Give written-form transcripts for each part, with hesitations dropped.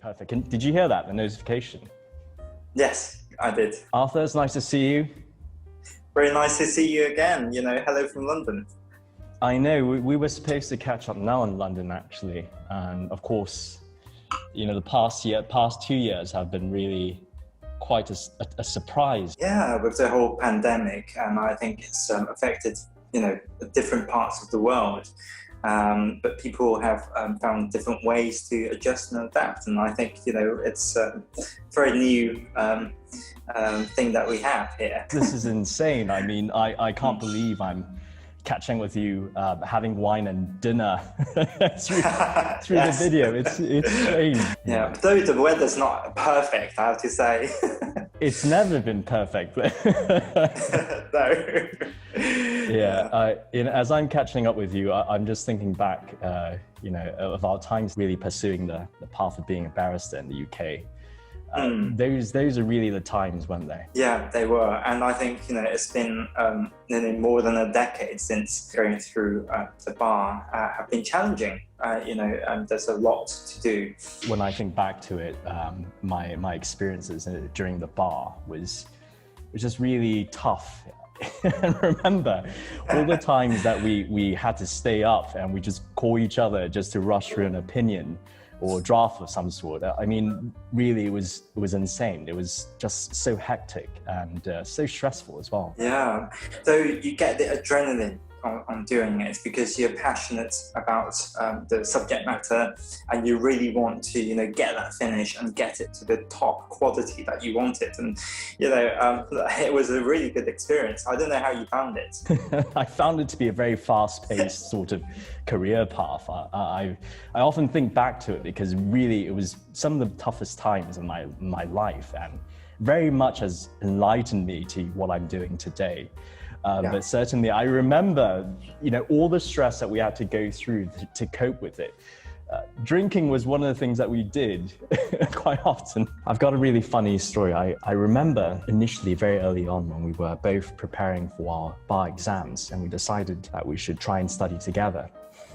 Perfect. And did you hear that, the notification? Yes, I did. Arthur, it's nice to see you. Very nice to see you again. Hello from London. I know, we were supposed to catch up now in London, actually. And of course, the past 2 years have been really quite a surprise. Yeah, with the whole pandemic, and I think it's affected, different parts of the world. But people have found different ways to adjust and adapt, and I think it's a very new thing that we have here. This is insane. I mean, I can't believe I'm catching with you, having wine and dinner through Yes. the video. It's strange. Yeah, though the weather's not perfect, I have to say. It's never been perfect. No. Yeah, as I'm catching up with you, I'm just thinking back, of our times really pursuing the path of being a barrister in the UK. Those are really the times, weren't they? Yeah, they were, and I think it's been nearly more than a decade since going through the bar have been challenging. There's a lot to do. When I think back to it, my experiences during the bar was just really tough. And remember all the times that we had to stay up and we just call each other just to rush through an opinion or draft of some sort. I mean, really, it was insane. It was just so hectic and so stressful as well. Yeah, so you get the adrenaline on doing it because you're passionate about the subject matter, and you really want to get that finish and get it to the top quality that you want it. And it was a really good experience. I don't know how you found it. I found it to be a very fast-paced sort of career path. I often think back to it because really it was some of the toughest times in my life, and very much has enlightened me to what I'm doing today. But certainly I remember, all the stress that we had to go through to cope with it. Drinking was one of the things that we did quite often. I've got a really funny story. I remember initially very early on when we were both preparing for our bar exams and we decided that we should try and study together.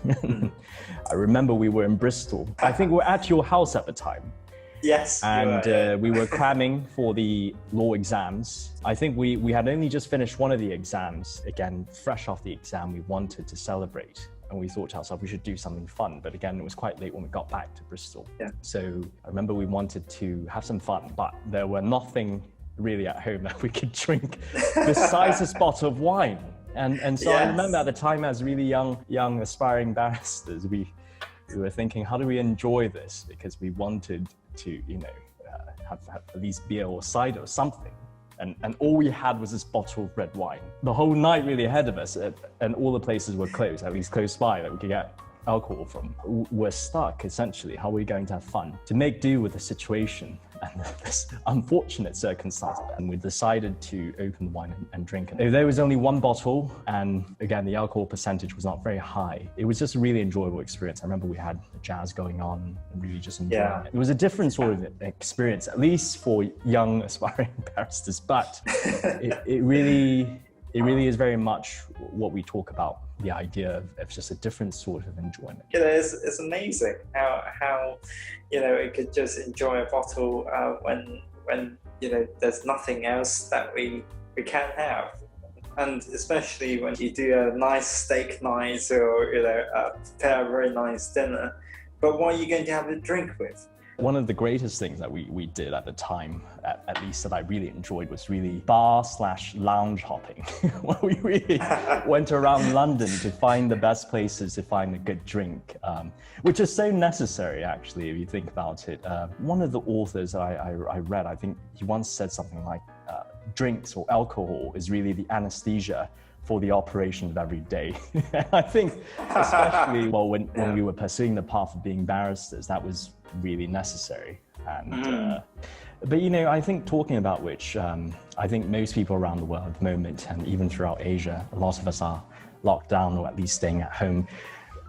I remember we were in Bristol. I think we were at your house at the time. Yes. And we were cramming for the law exams. I think we had only just finished one of the exams. Again, fresh off the exam, we wanted to celebrate. And we thought to ourselves, we should do something fun. But again, it was quite late when we got back to Bristol. Yeah. So I remember we wanted to have some fun, but there were nothing really at home that we could drink besides this bottle of wine. And so I remember at the time as really young aspiring barristers, we were thinking, how do we enjoy this? Because we wanted to, have at least beer or cider or something. And all we had was this bottle of red wine. The whole night really ahead of us, and all the places were closed, at least close by, that we could get alcohol from. We're stuck, essentially. How are we going to have fun? To make do with the situation and this unfortunate circumstance, and we decided to open the wine and drink it. There was only one bottle, and again, the alcohol percentage was not very high. It was just a really enjoyable experience. I remember we had jazz going on and really just enjoying it. It was a different sort of experience, at least for young aspiring barristers, but it really is very much what we talk about, the idea of just a different sort of enjoyment. It's amazing how it could just enjoy a bottle when there's nothing else that we can have. And especially when you do a nice steak night or prepare a very nice dinner, but what are you going to have a drink with? One of the greatest things that we did at the time, at least that I really enjoyed, was really bar/lounge hopping. Where we really went around London to find the best places to find a good drink, which is so necessary, actually, if you think about it. One of the authors I read, I think he once said something like, drinks or alcohol is really the anesthesia for the operation of every day. I think, especially when we were pursuing the path of being barristers, that was really necessary. And but I think talking about which, I think most people around the world at the moment, and even throughout Asia, a lot of us are locked down or at least staying at home.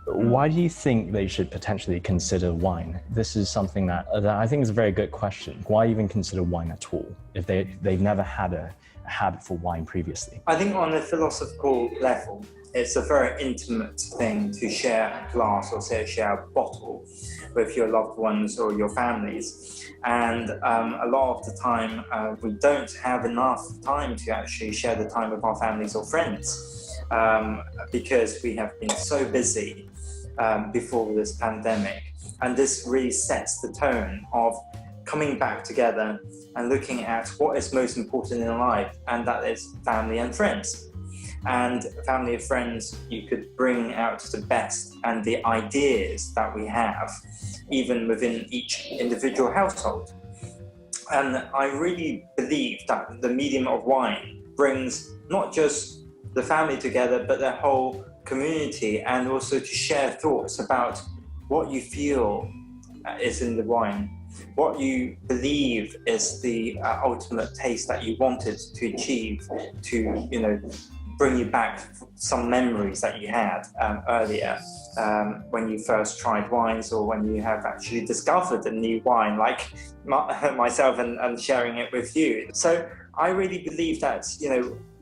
Why do you think they should potentially consider wine? This is something that I think is a very good question. Why even consider wine at all if they've never had a habit for wine previously? I think on a philosophical level, it's a very intimate thing to share a glass or share a bottle with your loved ones or your families. And a lot of the time, we don't have enough time to actually share the time with our families or friends because we have been so busy before this pandemic. And this really sets the tone of coming back together and looking at what is most important in life, and that is family and friends. And family and friends, you could bring out the best and the ideas that we have, even within each individual household. And I really believe that the medium of wine brings not just the family together, but the whole community, and also to share thoughts about what you feel is in the wine, what you believe is the ultimate taste that you wanted to achieve, to bring you back some memories that you had earlier when you first tried wines, or when you have actually discovered a new wine, like myself and sharing it with you. So I really believe that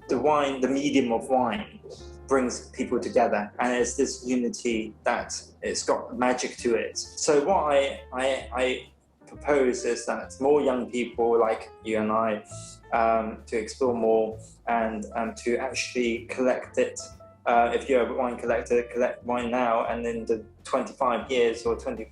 the wine, the medium of wine, brings people together, and it's this unity that it's got magic to it. So what I propose is that more young people like you and I to explore more and to actually collect it. If you're a wine collector, collect wine now, and in the 25 years or 20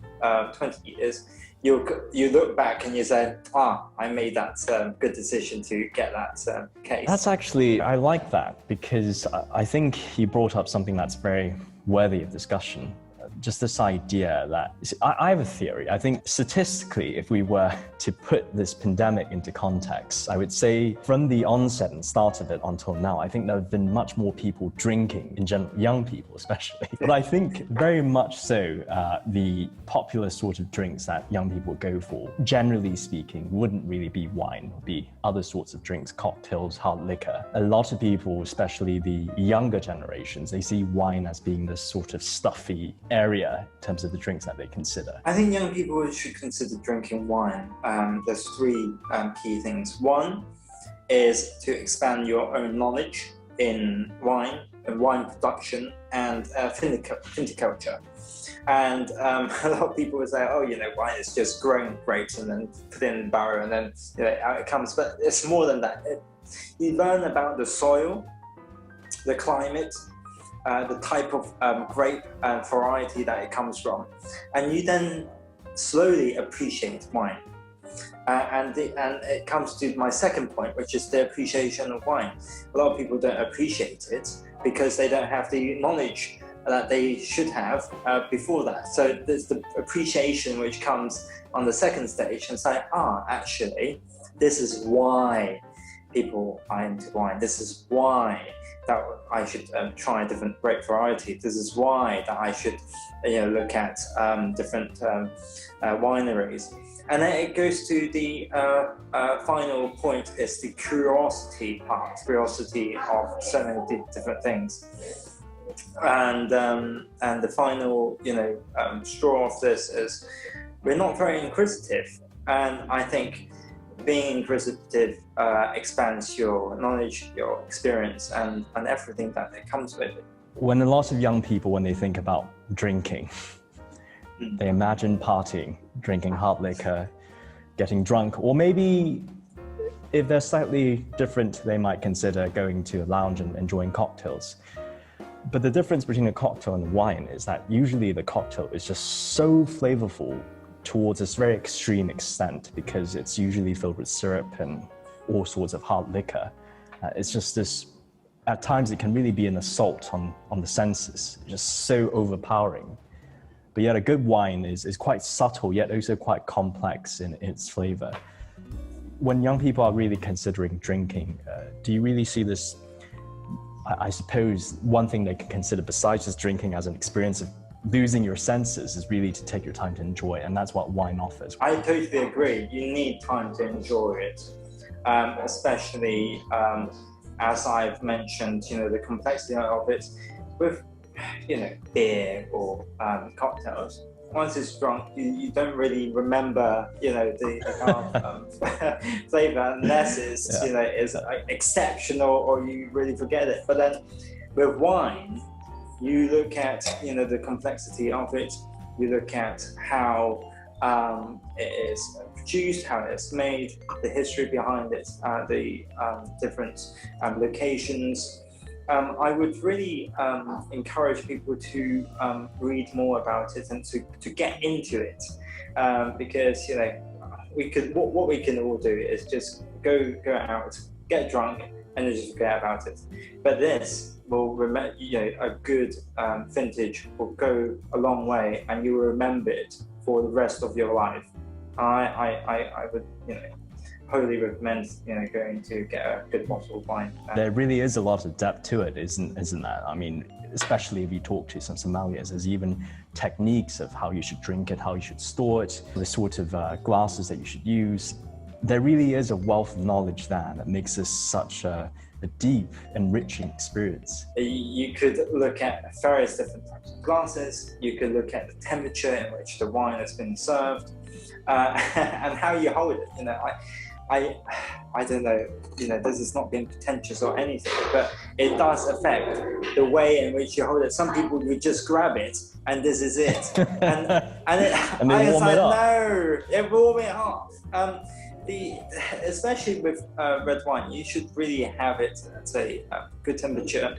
years, you look back and you say, I made that good decision to get that case. That's actually, I like that, because I think you brought up something that's very worthy of discussion. Just this idea that, I have a theory. I think statistically, if we were to put this pandemic into context, I would say from the onset and start of it until now, I think there have been much more people drinking in general, young people especially. But I think very much so, the popular sort of drinks that young people go for, generally speaking, wouldn't really be wine, would be other sorts of drinks, cocktails, hard liquor. A lot of people, especially the younger generations, they see wine as being this sort of stuffy area in terms of the drinks that they consider. I think young people should consider drinking wine. There's three key things. One is to expand your own knowledge in wine and wine production and viticulture. And a lot of people would say, wine is just growing grapes and then put it in the barrel and then out it comes. But it's more than that. You learn about the soil, the climate, the type of grape and variety that it comes from, and you then slowly appreciate wine. And it comes to my second point, which is the appreciation of wine. A lot of people don't appreciate it because they don't have the knowledge that they should have before that. So there's the appreciation which comes on the second stage, and say, actually, this is why people are into wine. This is why that I should try a different grape variety. This is why that I should look at different wineries. And then it goes to the final point, is the curiosity part, curiosity of so many different things. And the final straw of this is we're not very inquisitive, and I think being inquisitive expands your knowledge, your experience, and everything that it comes with it. When a lot of young people, when they think about drinking, they imagine partying, drinking hard liquor, getting drunk, or maybe if they're slightly different, they might consider going to a lounge and enjoying cocktails. But the difference between a cocktail and wine is that usually the cocktail is just so flavorful towards this very extreme extent, because it's usually filled with syrup and all sorts of hard liquor. It's just this, at times it can really be an assault on the senses, just so overpowering. But yet a good wine is quite subtle, yet also quite complex in its flavor. When young people are really considering drinking, do you really see this? I suppose one thing they can consider besides just drinking as an experience of losing your senses is really to take your time to enjoy, and that's what wine offers. I totally agree. You need time to enjoy it, especially as I've mentioned, the complexity of it. With beer or cocktails, once it's drunk, you don't really remember, the kind of flavor unless it's, is exceptional or you really forget it. But then with wine, you look at, the complexity of it. You look at how it is produced, how it's made, the history behind it, the different locations. I would really encourage people to read more about it and to get into it, because what we can all do is just go out, get drunk, and then just forget about it. But this will remember, a good vintage will go a long way, and you will remember it for the rest of your life. I would highly recommend going to get a good bottle of wine. There really is a lot of depth to it, isn't there? I mean, especially if you talk to some sommeliers, there's even techniques of how you should drink it, how you should store it, the sort of glasses that you should use. There really is a wealth of knowledge there that makes this such a deep, enriching experience. You could look at various different types of glasses. You could look at the temperature in which the wine has been served, and how you hold it. I don't know, this is not being pretentious or anything, but it does affect the way in which you hold it. Some people would just grab it and this is it. And they warm it up. No, it warm it up. Especially with red wine, you should really have it at a good temperature,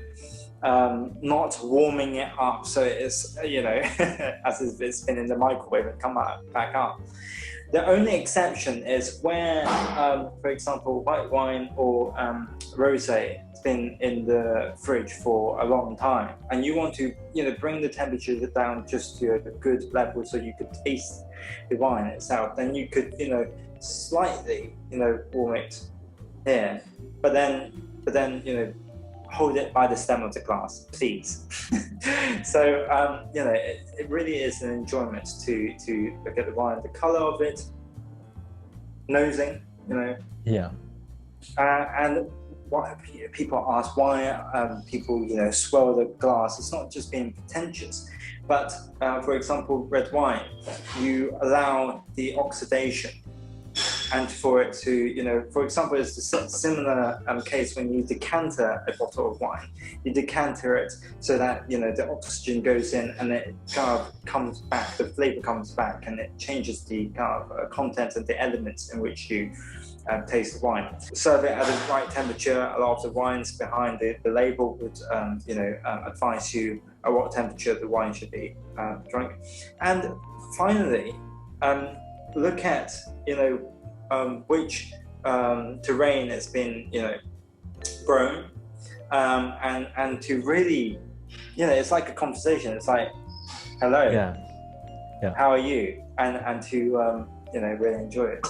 not warming it up so it's, as if it's been in the microwave and come back up. The only exception is where, for example, white wine or rosé has been in the fridge for a long time, and you want to, bring the temperature down just to a good level so you could taste the wine itself. Then you could, slightly, warm it here, but then, hold it by the stem of the glass, please. So, it really is an enjoyment to look at the wine, the color of it, nosing, Yeah. And what people ask, why people, swirl the glass. It's not just being pretentious, but for example, red wine, you allow the oxidation. And for it to, for example, it's a similar case when you decanter a bottle of wine. You decanter it so that, the oxygen goes in and it kind of comes back, the flavor comes back, and it changes the kind of content and the elements in which you taste the wine. Serve it at the right temperature. A lot of the wines behind the label would, advise you at what temperature the wine should be drunk. And finally, look at, which terrain has been, grown, and to really, it's like a conversation. It's like, hello, yeah. How are you? And to, really enjoy it.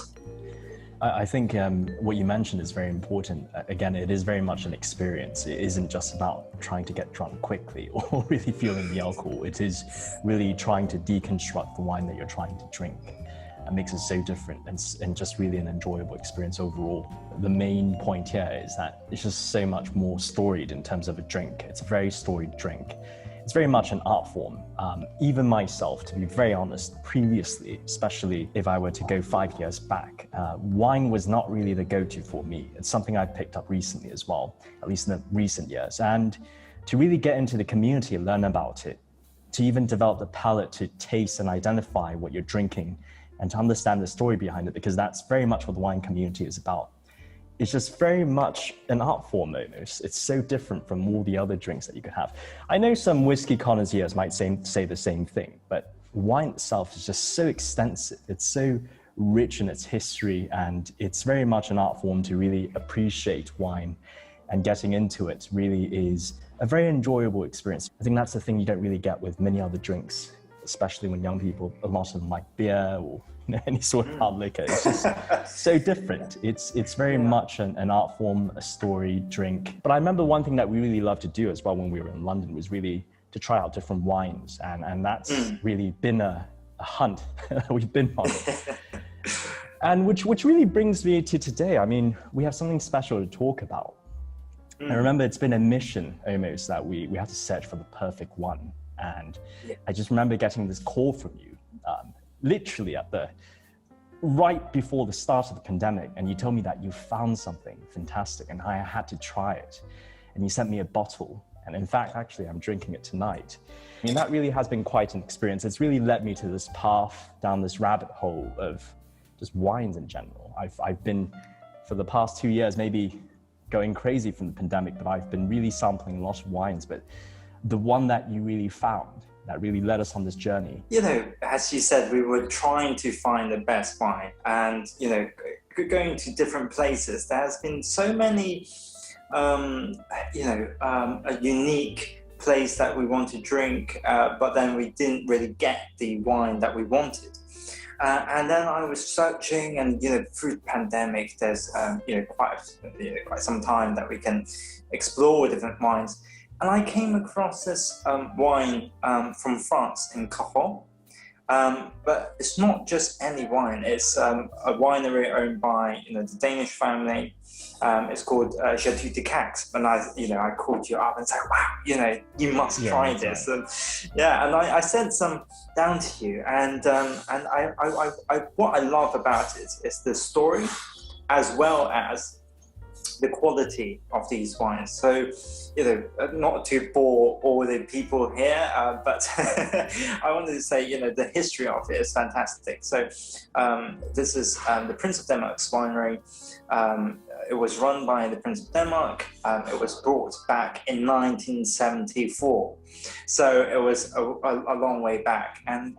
I think what you mentioned is very important. Again, it is very much an experience. It isn't just about trying to get drunk quickly or really feeling the alcohol. It is really trying to deconstruct the wine that you're trying to drink. It makes it so different and just really an enjoyable experience overall. The main point here is that it's just so much more storied in terms of a drink. It's a very storied drink. It's very much an art form. Even myself, to be very honest, previously, especially if I were to go 5 years back, wine was not really the go-to for me. It's something I picked up recently as well, at least in the recent years. And to really get into the community and learn about it, to even develop the palate to taste and identify what you're drinking, and to understand the story behind it, because that's very much what the wine community is about. It's just very much an art form almost. It's so different from all the other drinks that you could have. I know some whiskey connoisseurs might say the same thing, but wine itself is just so extensive. It's so rich in its history, and it's very much an art form to really appreciate wine, and getting into it really is a very enjoyable experience. I think that's the thing you don't really get with many other drinks, especially when young people, a lot of them like beer or any sort of hard liquor. It's just so different. It's very much an art form, a story, drink. But I remember one thing that we really loved to do as well when we were in London was really to try out different wines. And that's really been a hunt we've been on. And which really brings me to today. I mean, we have something special to talk about. I remember it's been a mission almost that we had to search for the perfect one. And I just remember getting this call from you, literally right before the start of the pandemic. And you told me that you found something fantastic and I had to try it. And you sent me a bottle. And in fact, actually, I'm drinking it tonight. I mean, that really has been quite an experience. It's really led me to this path down this rabbit hole of just wines in general. I've been, for the past 2 years, maybe going crazy from the pandemic, but I've been really sampling a lot of wines. But the one that you really found, that really led us on this journey. You know, as you said, we were trying to find the best wine and, you know, going to different places. There has been so many, a unique place that we want to drink, but then we didn't really get the wine that we wanted. And then I was searching, and through the pandemic, there's quite some time that we can explore different wines. And I came across this wine from France in Cahors. But it's not just any wine. It's a winery owned by the Danish family. It's called Chateau de Cax. And I called you up and said, wow, you must try this. Right. And I sent some down to you. And what I love about it is the story, as well as the quality of these wines. So, not to bore all the people here, but I wanted to say, the history of it is fantastic. So, this is the Prince of Denmark's winery. It was run by the Prince of Denmark. It was brought back in 1974. So it was a long way back. And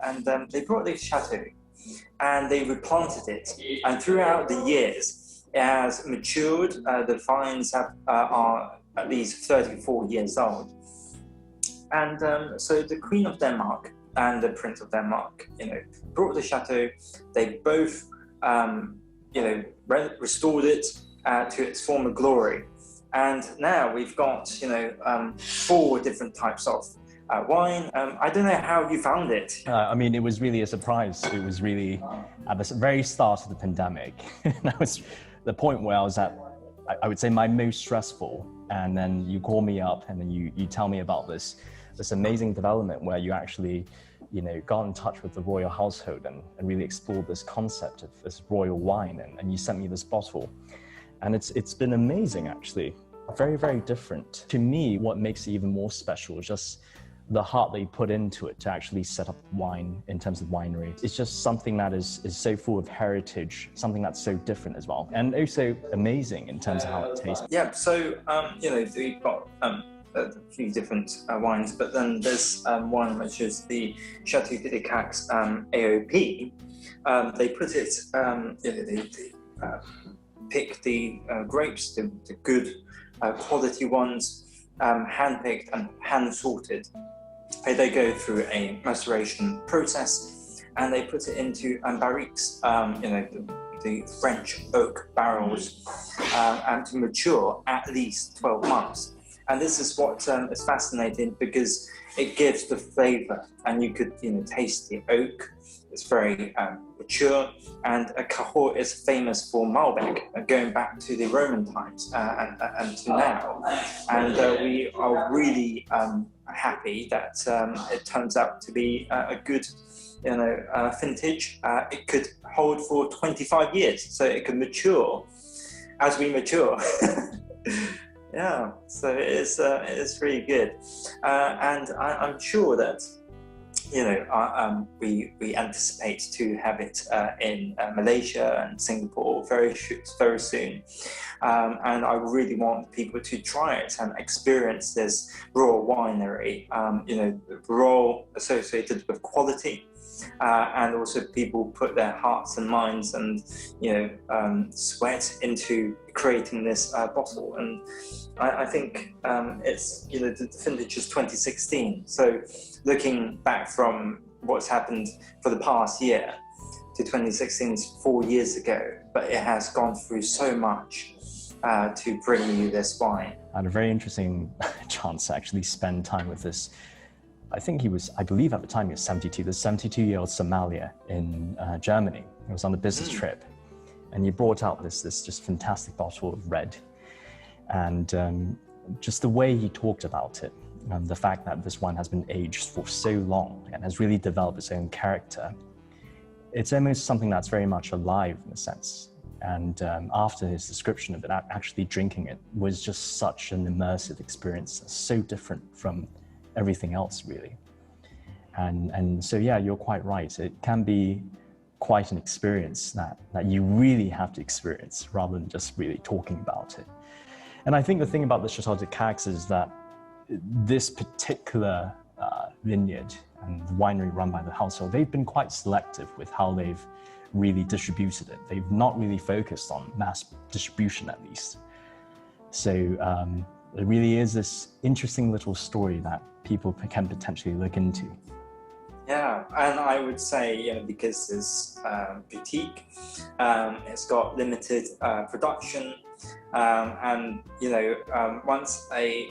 they brought this chateau and they replanted it. And throughout the years, it has matured. The vines are at least 34 years old. And so the Queen of Denmark and the Prince of Denmark, brought the chateau. They both, restored it to its former glory. And now we've got, 4 different types of wine. I don't know how you found it. It was really a surprise. It was really at the very start of the pandemic. That was the point where I was at, I would say, my most stressful. And then you call me up and then you tell me about this amazing development where you actually, got in touch with the royal household and really explored this concept of this royal wine. And you sent me this bottle. And it's been amazing, actually. Very, very different. To me, what makes it even more special is just the heart that you put into it to actually set up wine in terms of winery. It's just something that is so full of heritage, something that's so different as well. And also amazing in terms of how it tastes. Yeah, so, we've got a few different wines, but then there's one which is the Chateau de Cax AOP. They put it, they pick the grapes, the good quality ones, hand-picked and hand-sorted. They go through a maceration process and they put it into barriques, the French oak barrels, and to mature at least 12 months. And this is what is fascinating because it gives the flavor, and you could taste the oak. It's very mature, and Cahors is famous for Malbec, going back to the Roman times and to now. And we are really happy that it turns out to be a good, vintage. It could hold for 25 years, so it can mature as we mature. Yeah, so it is really good, and I'm sure that we anticipate to have it in Malaysia and Singapore very soon, and I really want people to try it and experience this raw winery. Raw associated with quality. And also people put their hearts and minds and sweat into creating this bottle, and I think it's the vintage is 2016, so looking back from what's happened for the past year to 2016 is 4 years ago, but it has gone through so much to bring you this wine. I had a very interesting chance to actually spend time with this. I believe at the time he was 72, the 72-year-old sommelier in Germany. He was on a business trip, and he brought out this just fantastic bottle of red. And just the way he talked about it, the fact that this wine has been aged for so long and has really developed its own character, it's almost something that's very much alive in a sense. And after his description of it, actually drinking it was just such an immersive experience, so different from everything else, really. And so, yeah, you're quite right. It can be quite an experience that you really have to experience rather than just really talking about it. And I think the thing about the Chateau de Cax is that this particular vineyard and the winery run by the household, they've been quite selective with how they've really distributed it. They've not really focused on mass distribution, at least. So it really is this interesting little story that people can potentially look into. Yeah, and I would say, you know, because it's boutique, it's got limited production, and you know, once a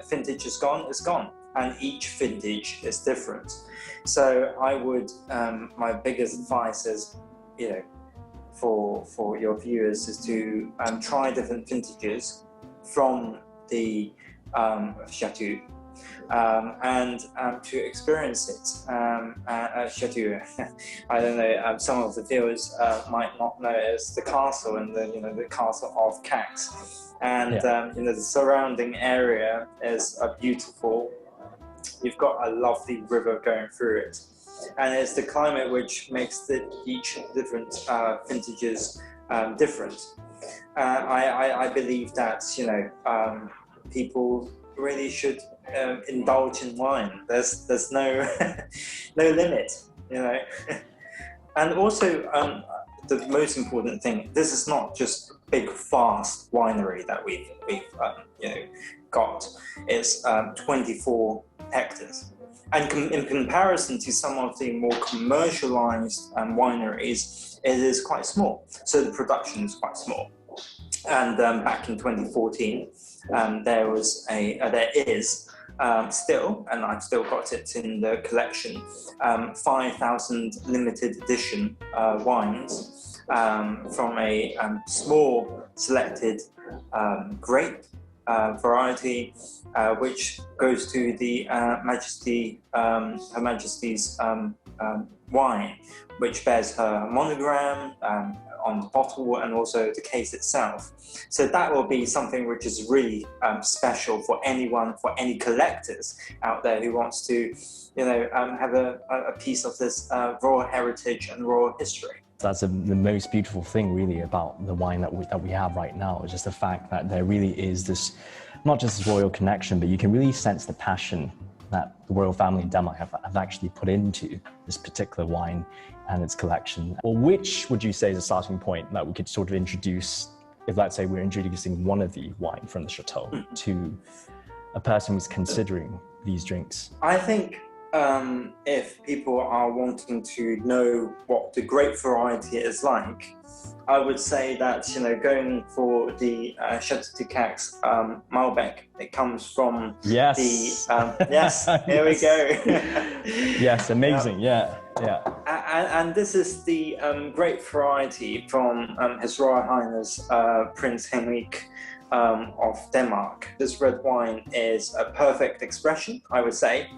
vintage is gone, it's gone, and each vintage is different. So I would, my biggest advice is, you know, for your viewers is to try different vintages from the chateau. And to experience it. Chateau, I don't know, some of the viewers might not know it's the castle and the castle of Cax. And you know, the surrounding area is beautiful. You've got a lovely river going through it. And it's the climate which makes each different vintages different. I believe that, you know, people really should indulge in wine. There's no no limit, you know. And also, the most important thing, this is not just a big vast winery that we've you know, got. It's 24 hectares, and in comparison to some of the more commercialized wineries, it is quite small. So the production is quite small. And back in 2014, there is still, and I've still got it in the collection, 5,000 limited edition wines from a small selected grape variety, which goes to the Her Majesty's wine, which bears her monogram on the bottle and also the case itself. So that will be something which is really special for anyone, for any collectors out there who wants to, you know, have a piece of this royal heritage and royal history. That's the most beautiful thing, really, about the wine that we have right now, is just the fact that there really is this, not just this royal connection, but you can really sense the passion that the royal family in Denmark have actually put into this particular wine and its collection. Well, which would you say is a starting point that we could sort of introduce, if let's say we're introducing one of the wine from the chateau to a person who's considering these drinks? I think if people are wanting to know what the grape variety is like, I would say that, you know, going for the Chateau de Cax Malbec, it comes from the yes, here we go. Yes, amazing, yeah. And this is the grape variety from His Royal Highness Prince Henrik of Denmark. This red wine is a perfect expression, I would say,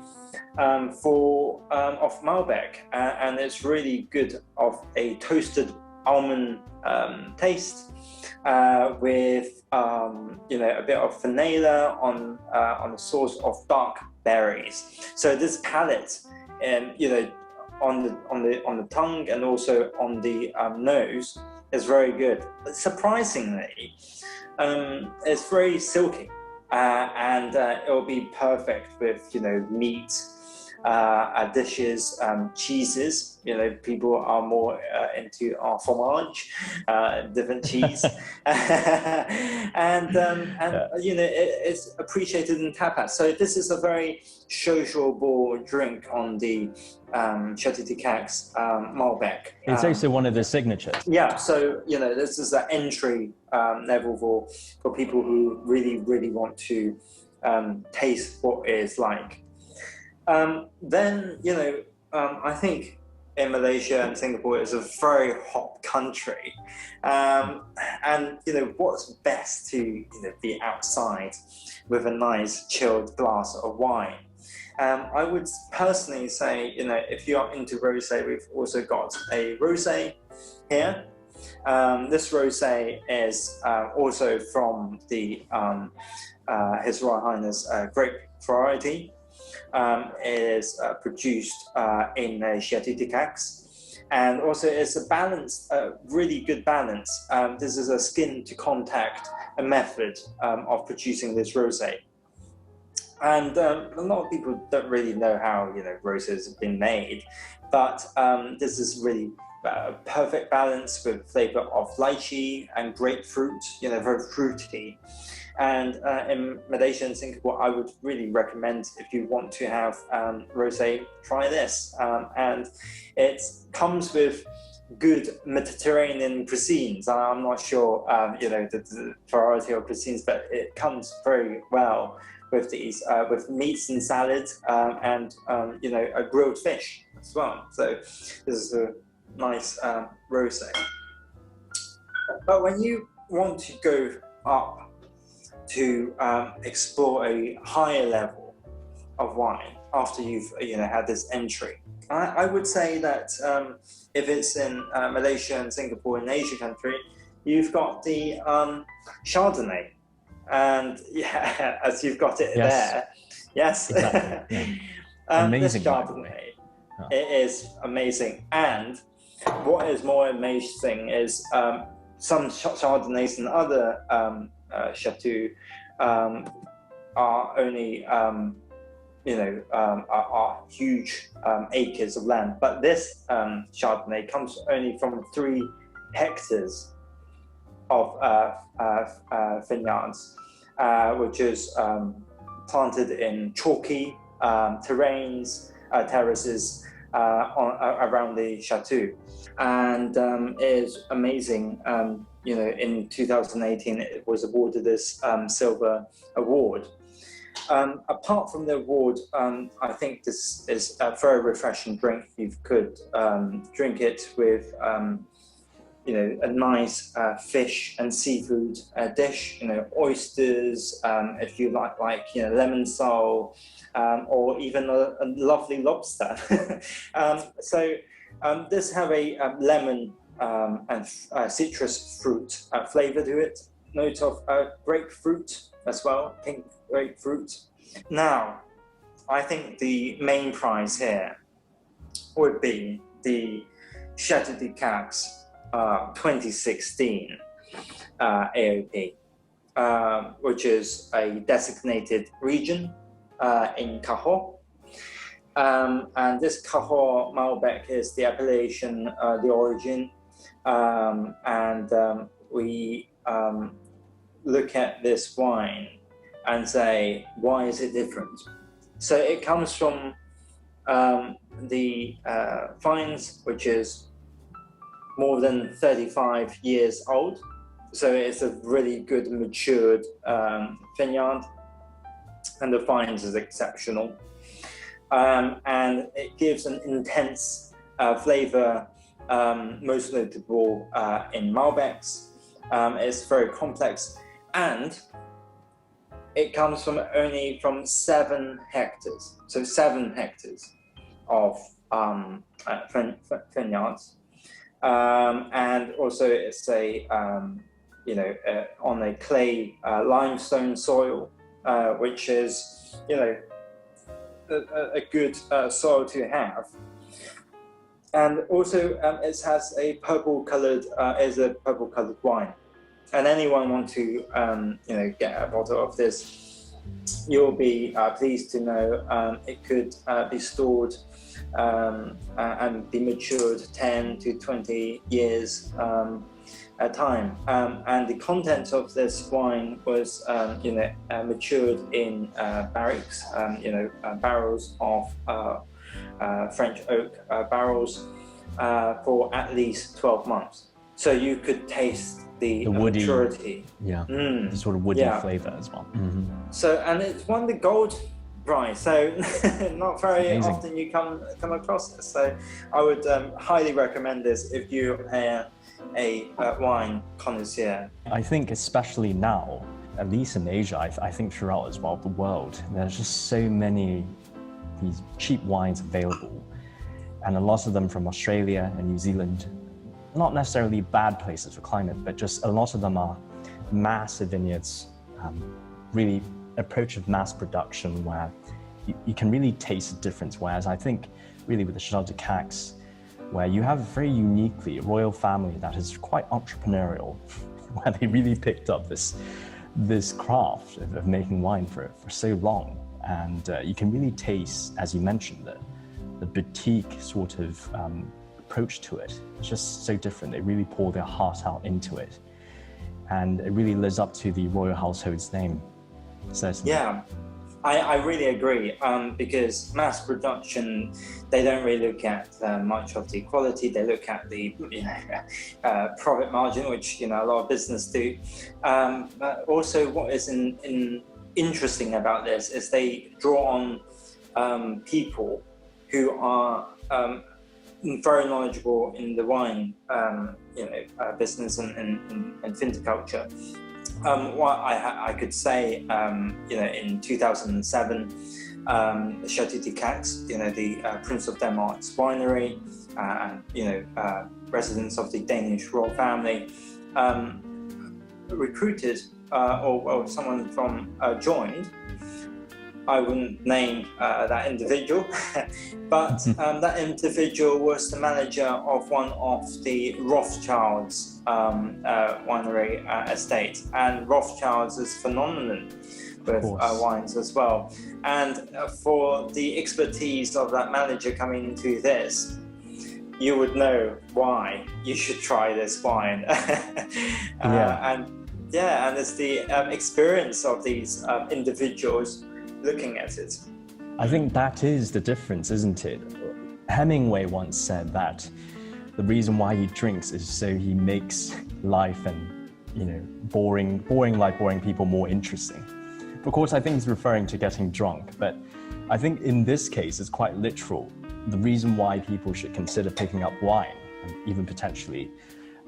of Malbec, and it's really good of a toasted almond taste with you know, a bit of vanilla on the source of dark berries. So this palate, you know, on the tongue and also on the nose is very good. Surprisingly, it's very silky, and it will be perfect with, you know, meat. Dishes, cheeses, you know, people are more into fromage, different cheese, and you know, it's appreciated in tapas. So this is a very sociable drink on the Chateau de Cax Malbec. It's also one of the signatures. Yeah, so, you know, this is an entry level for people who really want to taste what it's like. Then, you know, I think in Malaysia and Singapore is a very hot country, and what's best to be outside with a nice chilled glass of wine. I would personally say, if you are into rosé, we've also got a rosé here. This rosé is also from the His Royal Highness grape variety. Is produced in Chateau de Cax, and also it's a balance, really good balance. This is a skin to contact method of producing this rosé, and a lot of people don't really know how rosés have been made, but this is really perfect balance with flavor of lychee and grapefruit, very fruity. And in Malaysia and Singapore, I would really recommend, if you want to have rosé, try this. And it comes with good Mediterranean cuisines. I'm not sure, the variety of cuisines, but it comes very well with these, with meats and salads, and a grilled fish as well. So this is a nice rosé. But when you want to go up to explore a higher level of wine after you've had this entry, I would say that if it's in Malaysia and Singapore, in Asia country, you've got the Chardonnay, and as you've got it there, yes, exactly. Amazing this Chardonnay, it is amazing. And what is more amazing is some Chardonnays and other chateaux are only are huge acres of land, but this Chardonnay comes only from 3 hectares of vineyards, which is planted in chalky terrains, terraces around the chateau, and is amazing. In 2018, it was awarded this silver award. Apart from the award, I think this is a very refreshing drink. You could drink it with, a nice fish and seafood dish. Oysters, if you like lemon sole, or even a lovely lobster. So this have a lemon and citrus fruit flavor to it. Note of grapefruit as well, pink grapefruit. Now, I think the main prize here would be the Chateau de Cax 2016 AOP, which is a designated region in Cahors. And this Cahors Malbec is the appellation, the origin, and we look at this wine and say, why is it different? So it comes from the vines, which is more than 35 years old. So it's a really good matured vineyard, and the vines is exceptional. And it gives an intense flavor, most notable in Malbecs. It's very complex, and it comes from only from 7 hectares. So 7 hectares of vineyards, and also it's a on a clay limestone soil, which is a good soil to have. And also it has a purple-colored wine. And anyone want to get a bottle of this, you'll be pleased to know it could be stored and be matured 10 to 20 years at time. And the contents of this wine was matured in barriques, barrels of French oak barrels for at least 12 months. So you could taste the woody maturity. The sort of woody flavor as well. Mm-hmm. So, and it's won the gold Right, so not very Amazing. often you come across this. So I would highly recommend this if you are a wine connoisseur. I think especially now, at least in Asia, I think throughout as well the world, there's just so many these cheap wines available, and a lot of them from Australia and New Zealand. Not necessarily bad places for climate, but just a lot of them are massive vineyards, really approach of mass production where you can really taste the difference. Whereas I think really with the Chateau de Cax, where you have very uniquely a royal family that is quite entrepreneurial, where they really picked up this craft of making wine for so long. And you can really taste, as you mentioned, the boutique sort of approach to it. It's just so different. They really pour their heart out into it. And it really lives up to the royal household's name. Certainly. Yeah, I really agree, because mass production, they don't really look at much of the quality. They look at the profit margin, which a lot of business do. But also, what is interesting about this is they draw on people who are very knowledgeable in the wine business and viticulture. What I could say, in 2007, Chateau de Cax, the Prince of Denmark's winery, and residents of the Danish royal family, recruited or someone from joined. I wouldn't name that individual, but that individual was the manager of one of the Rothschilds winery estate, and Rothschilds is phenomenon with wines as well. And for the expertise of that manager coming into this, you would know why you should try this wine. And it's the experience of these individuals looking at it. I think that is the difference, isn't it? Hemingway once said that the reason why he drinks is so he makes life and boring life, boring people more interesting. Of course, I think he's referring to getting drunk, but I think in this case it's quite literal. The reason why people should consider picking up wine, and even potentially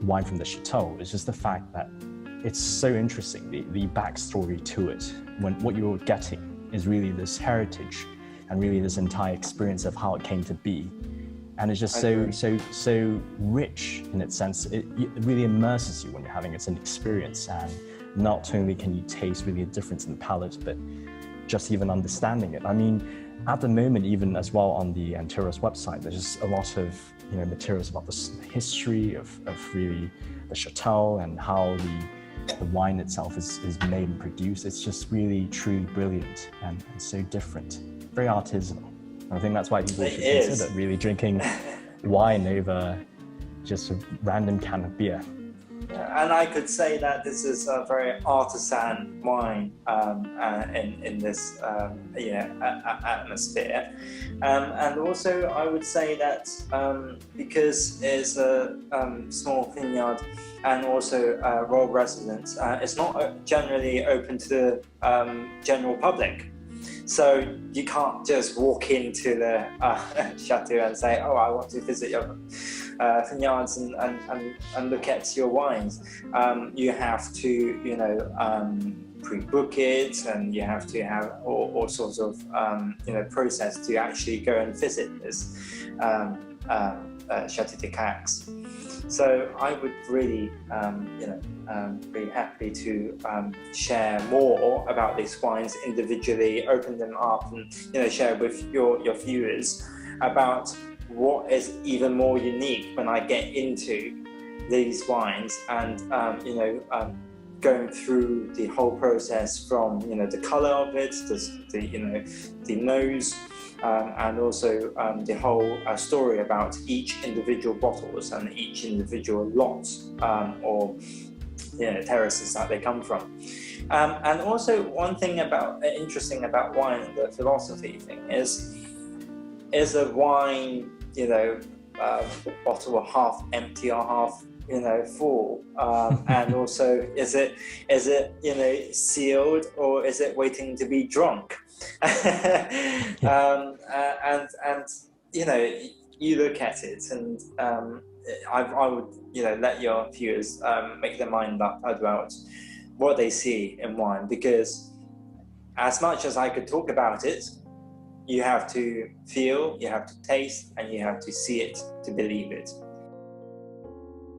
wine from the chateau, is just the fact that it's so interesting, the backstory to it, when what you're getting is really this heritage and really this entire experience of how it came to be. And it's just so rich in its sense. It really immerses you when you're having it an experience. And not only can you taste really a difference in the palate, but just even understanding it. I mean, at the moment, even as well on the Antiros website, there's just a lot of materials about the history of really the chateau and how the wine itself is made and produced. It's just really, truly brilliant and so different, very artisanal. And I think that's why people should consider really drinking wine over just a random can of beer. And I could say that this is a very artisan wine in this atmosphere. And also I would say that because it's a small vineyard and also royal residence, it's not generally open to the general public. So you can't just walk into the chateau and say, "Oh, I want to visit your vineyards and look at your wines." You have to, pre-book it, and you have to have all sorts of, process to actually go and visit this Chateau de Cax. So I would really, be happy to share more about these wines individually, open them up, and share with your viewers about what is even more unique when I get into these wines, and going through the whole process from the color of it, the nose. And also the whole story about each individual bottles and each individual lots or terraces that they come from. And also one thing interesting about wine, the philosophy thing is a wine bottle half empty or half for? And also, is it sealed, or is it waiting to be drunk? And you look at it, and I would let your viewers make their mind up about what they see in wine, because as much as I could talk about it, you have to feel, you have to taste, and you have to see it to believe it.